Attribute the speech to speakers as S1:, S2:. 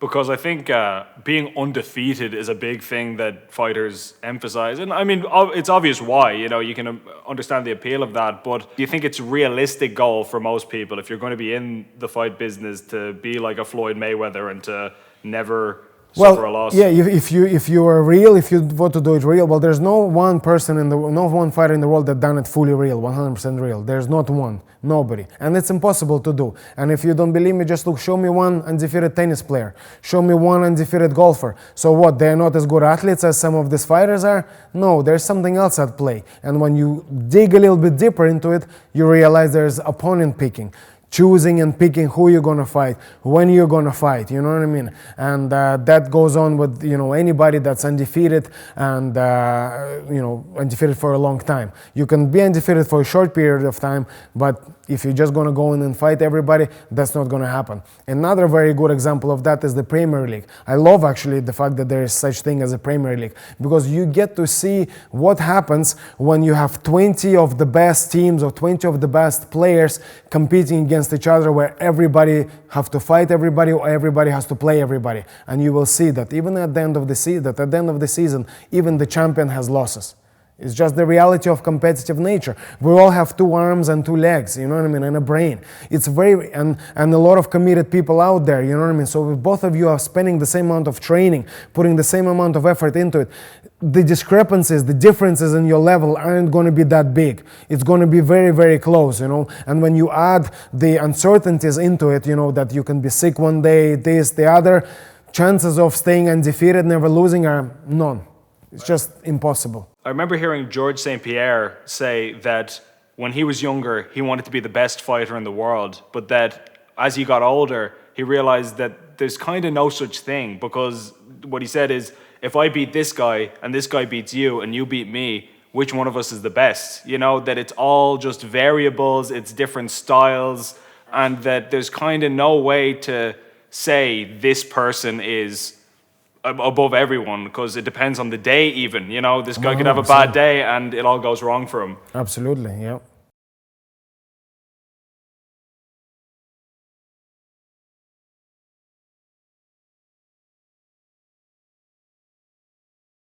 S1: because I think being undefeated is a big thing that fighters emphasize. And I mean, it's obvious why, you know, you can understand the appeal of that, but do you think it's a realistic goal for most people if you're going to be in the fight business to be like a Floyd Mayweather and to never suffer a loss?
S2: Yeah, if you are real, if you want to do it real, well, there's no one fighter in the world that done it fully real, 100% real. There's not one, nobody, and it's impossible to do. And if you don't believe me, just look. Show me one undefeated tennis player. Show me one undefeated golfer. So what? They're not as good athletes as some of these fighters are? No, there's something else at play. And when you dig a little bit deeper into it, you realize there's opponent picking. Choosing and picking who you're going to fight, when you're going to fight, you know what I mean? And that goes on with, you know, anybody that's undefeated and, you know, undefeated for a long time. You can be undefeated for a short period of time, but if you're just going to go in and fight everybody, that's not going to happen. Another very good example of that is the Premier League. I love actually the fact that there is such thing as a Premier League, because you get to see what happens when you have 20 of the best teams or 20 of the best players competing against each other, where everybody have to fight everybody or everybody has to play everybody. And you will see that even at the end of the season, even the champion has losses. It's just the reality of competitive nature. We all have 2 arms and 2 legs, you know what I mean, and a brain. It's and a lot of committed people out there, you know what I mean. So if both of you are spending the same amount of training, putting the same amount of effort into it, the discrepancies, the differences in your level aren't going to be that big. It's going to be very, very close, you know. And when you add the uncertainties into it, you know, that you can be sick one day, this, the other, chances of staying undefeated, never losing are none. It's just impossible.
S1: I remember hearing George St. Pierre say that when he was younger, he wanted to be the best fighter in the world, but that as he got older, he realized that there's kind of no such thing, because what he said is, if I beat this guy and this guy beats you and you beat me, which one of us is the best? You know, that it's all just variables, it's different styles, and that there's kind of no way to say this person is above everyone, because it depends on the day even, you know. This guy could have a bad day and it all goes wrong for him.
S2: Absolutely, yeah.